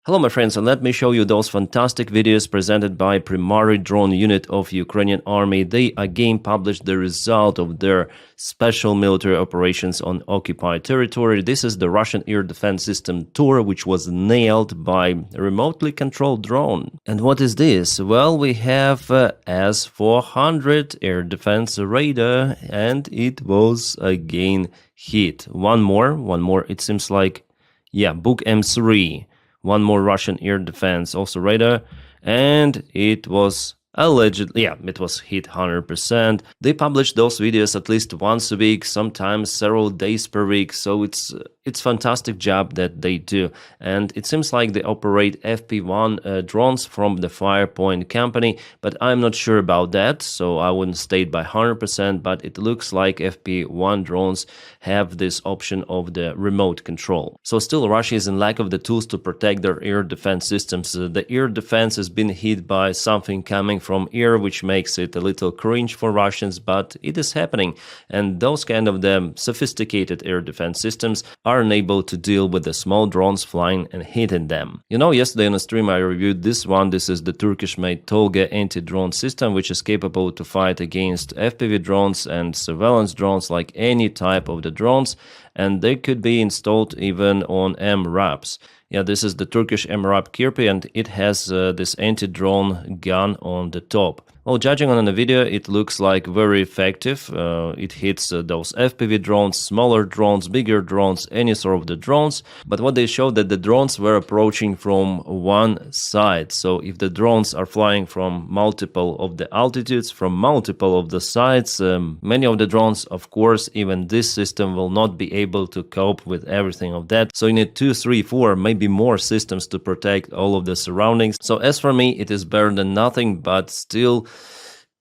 Hello my friends, and let me show you those fantastic videos presented by primary drone unit of Ukrainian army. They again published the result of their special military operations on occupied territory. This is the Russian air defense system tour, which was nailed by a remotely controlled drone. And what is this? Well, we have S-400 air defense radar, and it was again hit. One more, it seems like, yeah, Book M3. One more Russian air defense, also radar, and it was allegedly, it was hit 100%. They publish those videos at least once a week, sometimes several days per week, so it's fantastic job that they do. And it seems like they operate FP1 drones from the Firepoint company, but I'm not sure about that, so I wouldn't state by 100%, but it looks like FP1 drones have this option of the remote control. So still Russia is in lack of the tools to protect their air defense systems. The air defense has been hit by something coming from air, which makes it a little cringe for Russians, but it is happening. And those kind of the sophisticated air defense systems are unable to deal with the small drones flying and hitting them. You know, yesterday on a stream I reviewed this one. This is the Turkish-made Tolga anti-drone system, which is capable to fight against FPV drones and surveillance drones, like any type of the drones, and they could be installed even on MRAPs. Yeah, this is the Turkish MRAP Kirpi, and it has this anti-drone gun on the top. Well, judging on the video, it looks like very effective. It hits those FPV drones, smaller drones, bigger drones, any sort of the drones. But what they showed that the drones were approaching from one side. So if the drones are flying from multiple of the altitudes, from multiple of the sides, many of the drones, of course, even this system will not be able to cope with everything of that. So you need 2, 3, 4, maybe more systems to protect all of the surroundings. So as for me, it is better than nothing, but still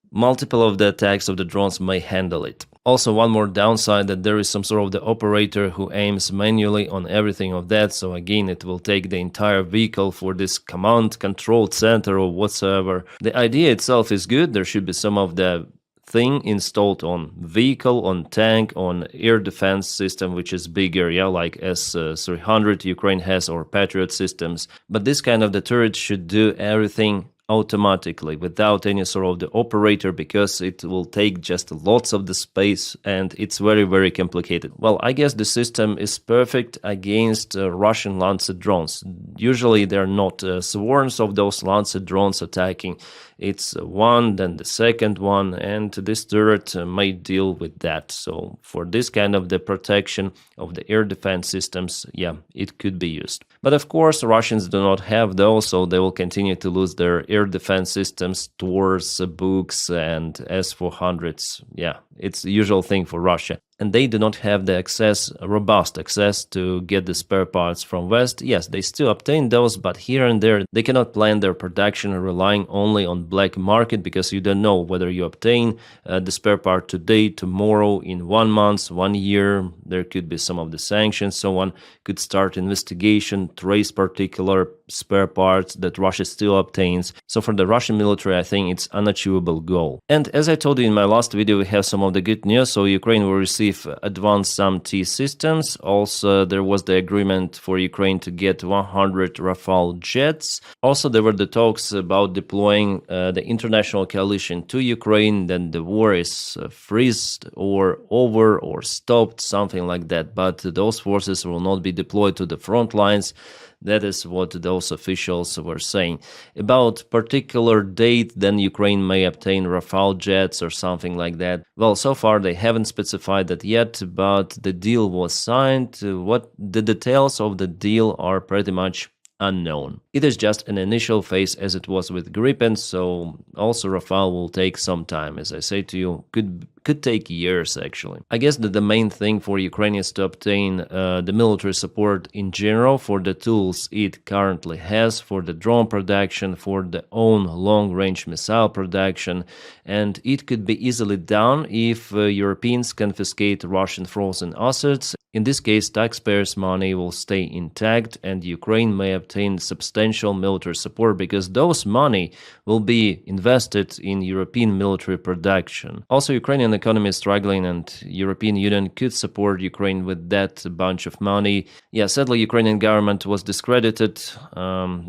multiple of the attacks of the drones may handle it. Also, one more downside, that there is some sort of the operator who aims manually on everything of that. So again, it will take the entire vehicle for this command control center or whatsoever. The idea itself is good. There should be some of the thing installed on vehicle, on tank, on air defense system, which is bigger, yeah, like S-300 Ukraine has, or Patriot systems. But this kind of the turret should do everything automatically without any sort of the operator, because it will take just lots of the space and it's very, very complicated. Well, I guess the system is perfect against Russian Lancet drones. Usually they're not swarms of those Lancet drones attacking. It's one, then the second one, and this turret may deal with that. So for this kind of the protection of the air defense systems, yeah, it could be used. But of course, Russians do not have those, so they will continue to lose their air defense systems towards Books and S-400s. Yeah, it's the usual thing for Russia. And they do not have the access, robust access to get the spare parts from West. Yes, they still obtain those, but here and there they cannot plan their production relying only on black market, because you don't know whether you obtain the spare part today, tomorrow, in 1 month, 1 year. There could be some of the sanctions. Someone could start investigation, trace particular spare parts that Russia still obtains. So for the Russian military, I think it's an unachievable goal. And as I told you in my last video, we have some of the good news. So Ukraine will receive advanced SAM-T systems. Also, there was the agreement for Ukraine to get 100 Rafale jets. Also, there were the talks about deploying the international coalition to Ukraine. Then the war is freezed or over or stopped, something like that. But those forces will not be deployed to the front lines. That is what those officials were saying. About particular date, then Ukraine may obtain Rafale jets or something like that. Well, so far they haven't specified that yet, but the deal was signed. What the details of the deal are pretty much unknown. It is just an initial phase, as it was with Gripen, so also Rafale will take some time. As I say to you, could take years actually. I guess that the main thing for Ukraine is to obtain the military support in general for the tools it currently has, for the drone production, for the own long-range missile production, and it could be easily done if Europeans confiscate Russian frozen assets. In this case, taxpayers' money will stay intact and Ukraine may obtain substantial military support, because those money will be invested in European military production. Also, Ukrainian economy is struggling and European Union could support Ukraine with that bunch of money. Yeah, sadly, Ukrainian government was discredited.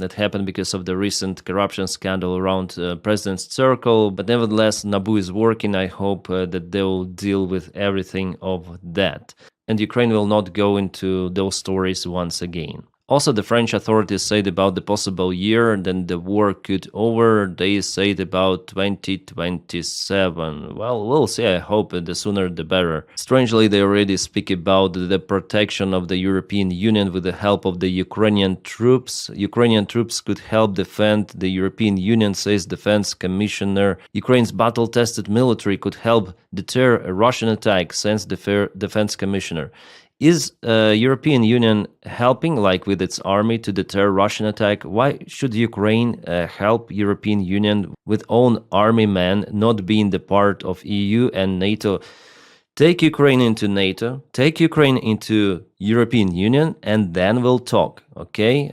That happened because of the recent corruption scandal around President's circle. But nevertheless, NABU is working. I hope that they will deal with everything of that. And Ukraine will not go into those stories once again. Also, the French authorities said about the possible year then the war could over. They said about 2027. Well, we'll see. I hope the sooner the better. Strangely, they already speak about the protection of the European Union with the help of the Ukrainian troops. Ukrainian troops could help defend the European Union, says Defense Commissioner. Ukraine's battle-tested military could help deter a Russian attack, says the Defense Commissioner. Is European Union helping, like with its army, to deter Russian attack? Why should Ukraine help European Union with own army men not being the part of EU and NATO? Take Ukraine into NATO, take Ukraine into European Union, and then we'll talk, okay?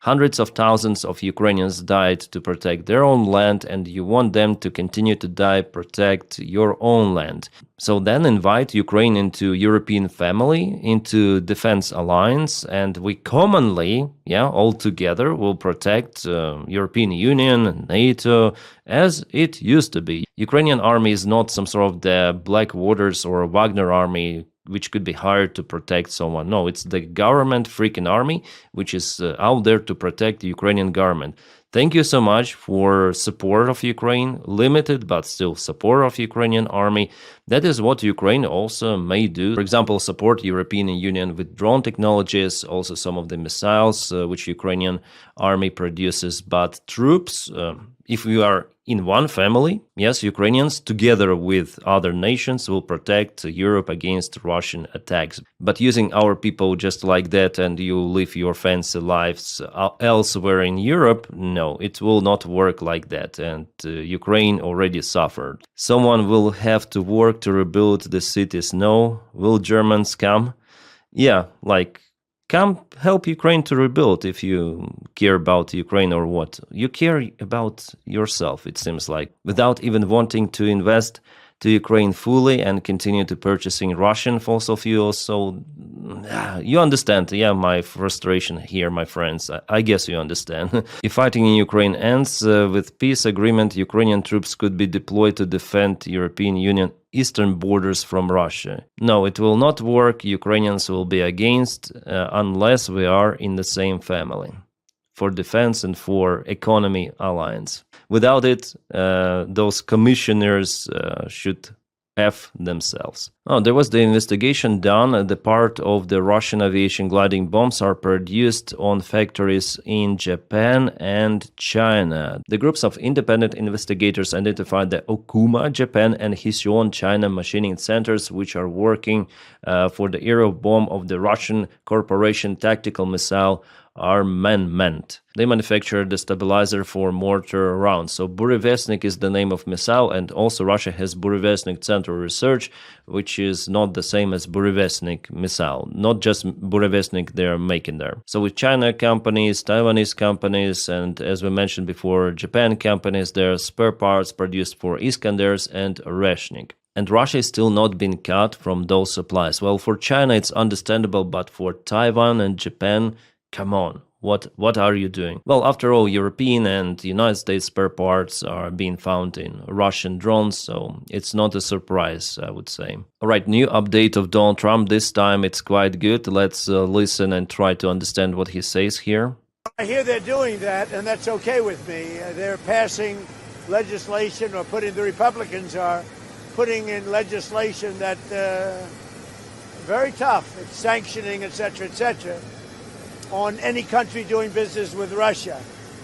Hundreds of thousands of Ukrainians died to protect their own land, and you want them to continue to die, protect your own land. So then invite Ukraine into European family, into defense alliance, and we commonly, all together will protect European Union, NATO, as it used to be. Ukrainian army is not some sort of the Black Waters or Wagner army which could be hired to protect someone. No, it's the government freaking army, which is out there to protect the Ukrainian government. Thank you so much for support of Ukraine, limited but still support of Ukrainian army. That is what Ukraine also may do. For example, support European Union with drone technologies, also some of the missiles which Ukrainian army produces. But troops, if we are in one family, yes, Ukrainians together with other nations will protect Europe against Russian attacks. But using our people just like that and you live your fancy lives elsewhere in Europe, no, it will not work like that. And Ukraine already suffered. Someone will have to work to rebuild the cities. No, will Germans come? Yeah, come help Ukraine to rebuild if you care about Ukraine or what. You care about yourself, it seems like, without even wanting to invest to Ukraine fully and continue to purchasing Russian fossil fuels. So you understand, my frustration here, my friends. I guess you understand. If fighting in Ukraine ends with peace agreement, Ukrainian troops could be deployed to defend European Union eastern borders from Russia. No, it will not work. Ukrainians will be against unless we are in the same family for defense and for economy alliance. Without it, those commissioners should F themselves. There was the investigation done. The part of the Russian aviation gliding bombs are produced on factories in Japan and China. The groups of independent investigators identified the Okuma, Japan, and Hiseon, China machining centers, which are working for the aero bomb of the Russian corporation tactical missile armament. They manufacture the stabilizer for mortar rounds. So Burevestnik is the name of missile, and also Russia has Burevestnik Center Research, which is not the same as Burevestnik missile. Not just Burevestnik they're making there. So with China companies, Taiwanese companies, and as we mentioned before, Japan companies, there are spare parts produced for Iskanders and Reshnik. And Russia is still not been cut from those supplies. Well, for China it's understandable, but for Taiwan and Japan, come on, what are you doing? Well, after all, European and United States spare parts are being found in Russian drones, so it's not a surprise, I would say. All right, new update of Donald Trump. This time it's quite good. Let's listen and try to understand what he says here. I hear they're doing that, and that's okay with me. They're passing legislation, or the Republicans are putting in legislation that very tough. It's sanctioning, etc., etc., on any country doing business with Russia.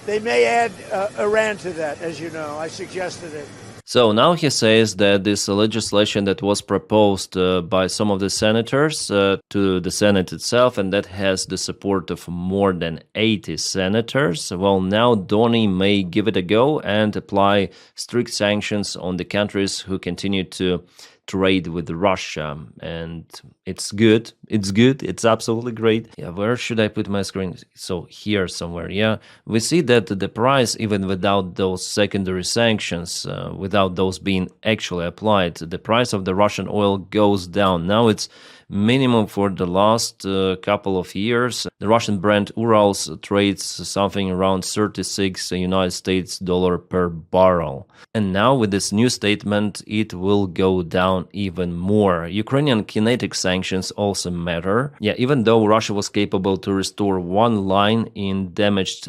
They may add Iran to that, as you know. I suggested it. So now he says that this legislation that was proposed by some of the senators to the Senate itself, and that has the support of more than 80 senators, well, now Donny may give it a go and apply strict sanctions on the countries who continue to trade with Russia, and it's good. It's good. It's absolutely great. Yeah, where should I put my screen? So here somewhere. Yeah, we see that the price, even without those secondary sanctions, without those being actually applied, the price of the Russian oil goes down. Now it's minimum for the last couple of years. The Russian Brent Urals trades something around 36 United States dollar per barrel. And now with this new statement, it will go down even more. Ukrainian kinetic sanctions also matter. Yeah, even though Russia was capable to restore one line in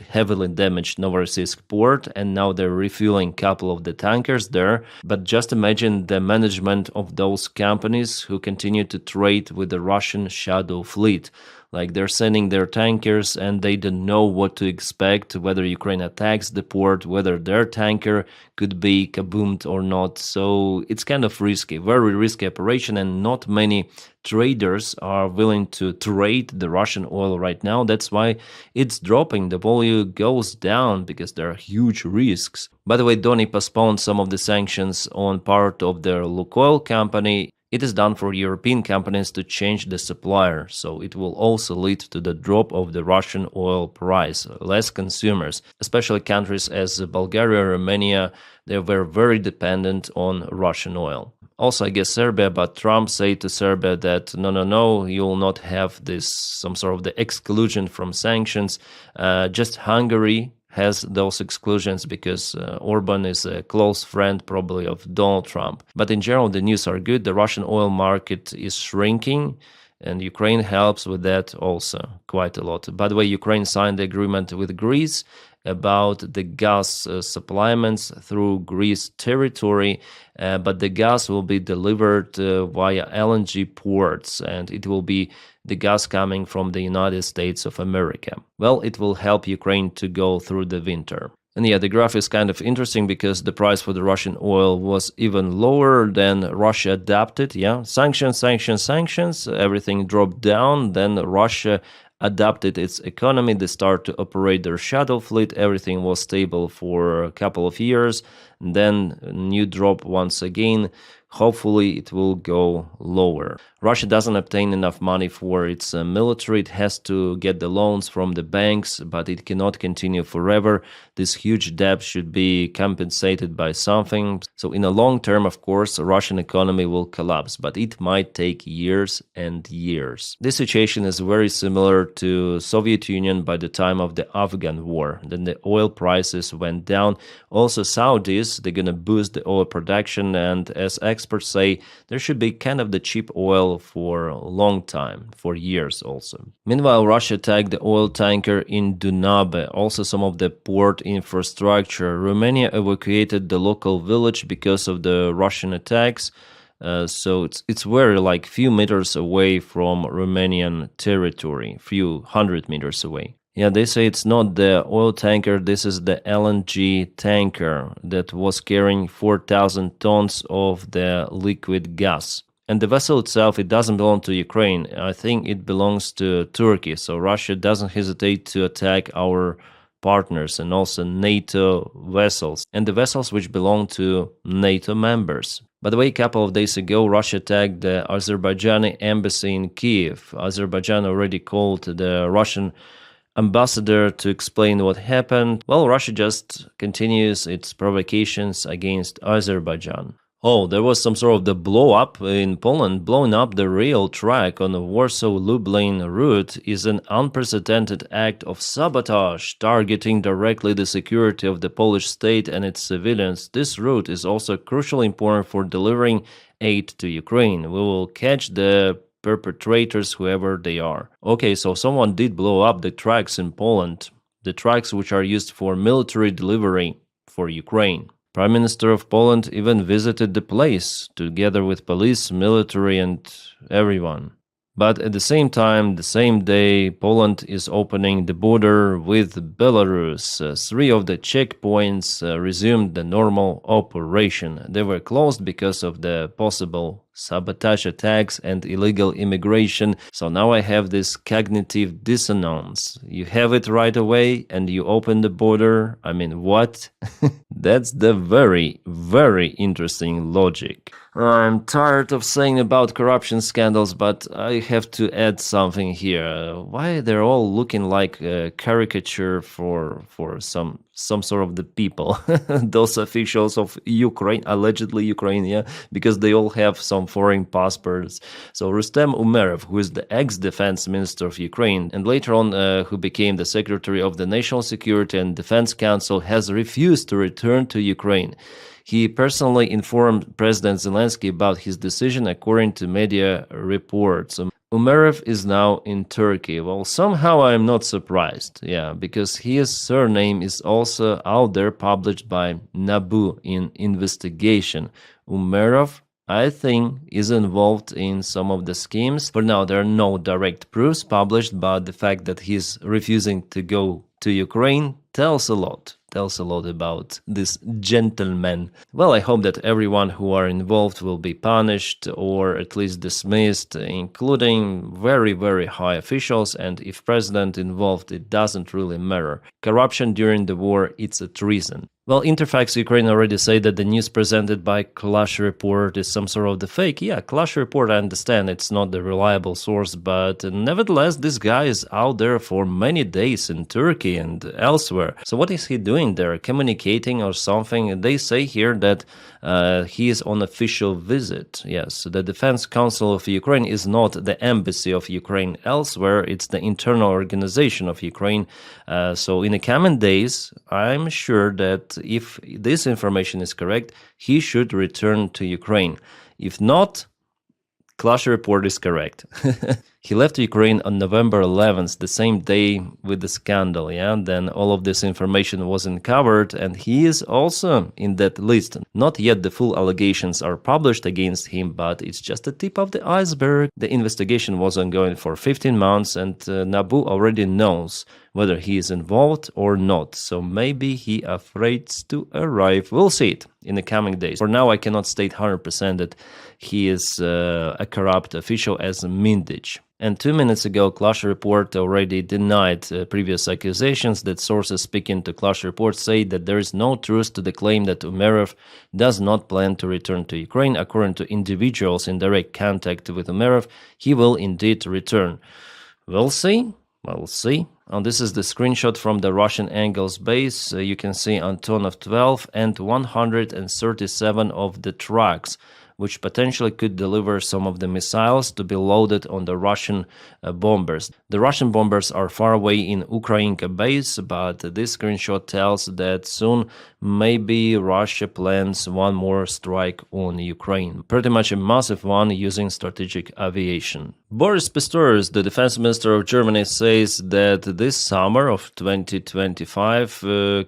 heavily damaged Novorossiysk port, and now they're refueling a couple of the tankers there. But just imagine the management of those companies who continue to trade with the Russian shadow fleet. Like they're sending their tankers and they don't know what to expect, whether Ukraine attacks the port, whether their tanker could be kaboomed or not. So it's kind of risky, very risky operation, and not many traders are willing to trade the Russian oil right now. That's why it's dropping. The volume goes down because there are huge risks. By the way, Donny postponed some of the sanctions on part of their Lukoil company. It is done for European companies to change the supplier, so it will also lead to the drop of the Russian oil price. Less consumers, especially countries as Bulgaria, Romania, they were very dependent on Russian oil. Also, I guess Serbia, but Trump said to Serbia that no, you will not have some sort of the exclusion from sanctions. Just Hungary has those exclusions because Orban is a close friend probably of Donald Trump. But in general, the news are good. The Russian oil market is shrinking, and Ukraine helps with that also quite a lot. By the way, Ukraine signed the agreement with Greece about the gas supplements through Greece territory, but the gas will be delivered via LNG ports, and it will be the gas coming from the United States of America. Well, it will help Ukraine to go through the winter. And yeah, the graph is kind of interesting because the price for the Russian oil was even lower than Russia adapted. Yeah, sanctions, everything dropped down. Then Russia adapted its economy. They started to operate their shadow fleet. Everything was stable for a couple of years. And then a new drop once again. Hopefully it will go lower. Russia doesn't obtain enough money for its military. It has to get the loans from the banks, but it cannot continue forever. This huge debt should be compensated by something. So in the long term, of course, the Russian economy will collapse, but it might take years and years. This situation is very similar to Soviet Union by the time of the Afghan war. Then the oil prices went down. Also Saudis, they're going to boost the oil production, and as experts say, there should be kind of the cheap oil for a long time, for years also. Meanwhile, Russia attacked the oil tanker in Dunabe, also some of the port infrastructure. Romania evacuated the local village because of the Russian attacks. So it's very like few meters away from Romanian territory, few hundred meters away. Yeah, they say it's not the oil tanker, this is the LNG tanker that was carrying 4,000 tons of the liquid gas. And the vessel itself, it doesn't belong to Ukraine. I think it belongs to Turkey. So Russia doesn't hesitate to attack our partners and also NATO vessels, and the vessels which belong to NATO members. By the way, a couple of days ago, Russia attacked the Azerbaijani embassy in Kiev. Azerbaijan already called the Russian ambassador to explain what happened. Well, Russia just continues its provocations against Azerbaijan. Oh, there was some sort of the blow-up in Poland. Blowing up the rail track on the Warsaw-Lublin route is an unprecedented act of sabotage, targeting directly the security of the Polish state and its civilians. This route is also crucially important for delivering aid to Ukraine. We will catch the perpetrators, whoever they are. Okay, so someone did blow up the tracks in Poland, the tracks which are used for military delivery for Ukraine. Prime Minister of Poland even visited the place together with police, military and everyone. But at the same time, the same day, Poland is opening the border with Belarus. 3 of the checkpoints resumed the normal operation. They were closed because of the possible sabotage attacks, and illegal immigration. So now I have this cognitive dissonance. You have it right away and you open the border. I mean, what? That's the very, very interesting logic. I'm tired of saying about corruption scandals, but I have to add something here. Why they're all looking like a caricature for some sort of the people, those officials of Ukraine, allegedly Ukraine, yeah, because they all have some foreign passports. So Rustem Umerov, who is the ex-defense minister of Ukraine, and later on who became the secretary of the National Security and Defense Council, has refused to return to Ukraine. He personally informed President Zelensky about his decision, according to media reports. Umerov is now in Turkey. Well, somehow I'm not surprised, yeah, because his surname is also out there published by NABU in investigation. Umerov, I think, is involved in some of the schemes. For now, there are no direct proofs published, but the fact that he's refusing to go to Ukraine tells a lot about this gentleman. Well, I hope that everyone who are involved will be punished or at least dismissed, including very, very high officials, and if president involved, it doesn't really matter. Corruption during the war, it's a treason. Well, Interfax Ukraine already say that the news presented by Clash Report is some sort of the fake. Yeah, Clash Report, I understand it's not the reliable source, but nevertheless, this guy is out there for many days in Turkey and elsewhere. So what is he doing there? Communicating or something? They say here that he is on official visit. Yes, the Defense Council of Ukraine is not the embassy of Ukraine elsewhere. It's the internal organization of Ukraine. So in the coming days, I'm sure that if this information is correct, he should return to Ukraine. If not, Clash Report is correct. He left Ukraine on November 11th, the same day with the scandal, yeah? Then all of this information was uncovered, and he is also in that list. Not yet the full allegations are published against him, but it's just the tip of the iceberg. The investigation was ongoing for 15 months, and NABU already knows whether he is involved or not. So maybe he afraid to arrive. We'll see it in the coming days. For now, I cannot state 100% that he is a corrupt official as Mindich. And 2 minutes ago, Clash Report already denied previous accusations. That sources speaking to Clash Report say that there is no truth to the claim that Umerov does not plan to return to Ukraine. According to individuals in direct contact with Umerov, he will indeed return. We'll see. We'll see. And this is the screenshot from the Russian Angles base. You can see Antonov 12 and 137 of the trucks, which potentially could deliver some of the missiles to be loaded on the Russian bombers. The Russian bombers are far away in Ukrainka base, but this screenshot tells that soon maybe Russia plans one more strike on Ukraine. Pretty much a massive one using strategic aviation. Boris Pistorius, the defense minister of Germany, says that this summer of 2025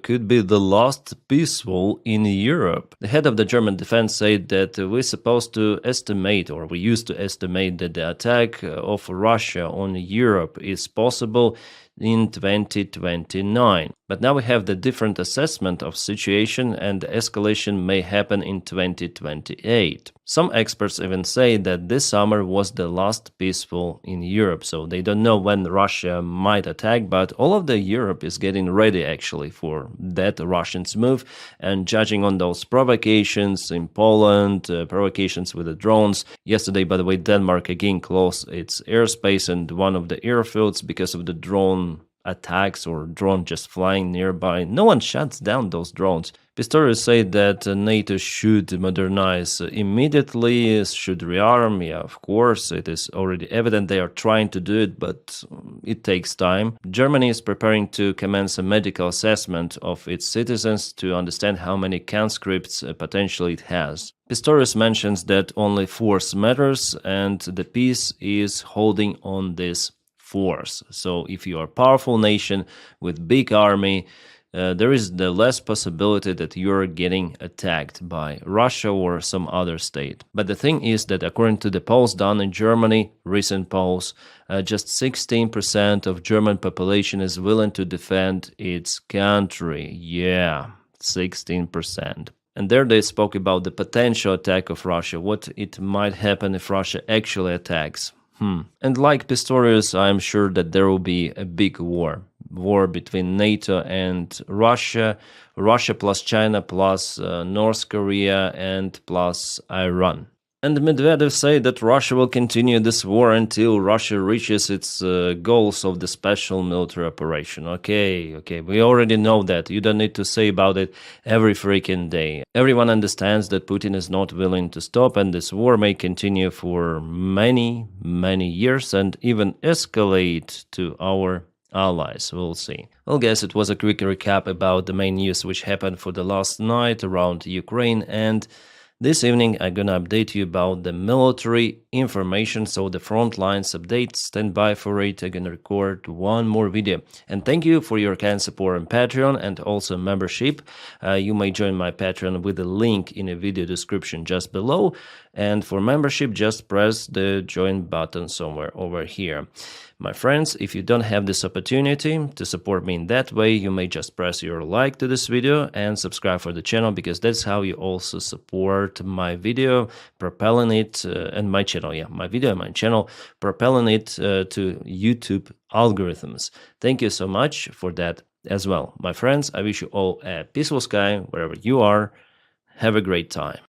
could be the last peaceful in Europe. The head of the German defense said that we're supposed to estimate, or we used to estimate, that the attack of Russia on Europe is possible in 2029. But now we have the different assessment of situation, and the escalation may happen in 2028. Some experts even say that this summer was the last peaceful in Europe, so they don't know when Russia might attack, but all of the Europe is getting ready actually for that Russians move, and judging on those provocations in Poland, provocations with the drones. Yesterday, by the way, Denmark again closed its airspace and one of the airfields because of the drone attacks or drone just flying nearby. No one shuts down those drones. Pistorius said that NATO should modernize immediately, should rearm. Yeah, of course, it is already evident they are trying to do it, but it takes time. Germany is preparing to commence a medical assessment of its citizens to understand how many conscripts potentially it has. Pistorius mentions that only force matters, and the peace is holding on this force. So if you are a powerful nation with big army, there is the less possibility that you're getting attacked by Russia or some other state. But the thing is that according to the polls done in Germany, recent polls, just 16% of German population is willing to defend its country. Yeah, 16%. And there they spoke about the potential attack of Russia, what it might happen if Russia actually attacks. And like Pistorius, I'm sure that there will be a big war between NATO and Russia, Russia plus China plus North Korea and plus Iran. And Medvedev said that Russia will continue this war until Russia reaches its goals of the special military operation. Okay, we already know that. You don't need to say about it every freaking day. Everyone understands that Putin is not willing to stop, and this war may continue for many, many years and even escalate to our allies. We'll see. Well, guys, it was a quick recap about the main news which happened for the last night around Ukraine, and this evening I'm gonna update you about the military information, so the front lines update, stand by for it. I'm gonna record one more video. And thank you for your kind support on Patreon and also membership. You may join my Patreon with the link in the video description just below. And for membership, just press the join button somewhere over here. My friends, if you don't have this opportunity to support me in that way, you may just press your like to this video and subscribe for the channel, because that's how you also support my video, propelling it and my channel, my video and my channel, propelling it to YouTube algorithms. Thank you so much for that as well. My friends, I wish you all a peaceful sky wherever you are. Have a great time.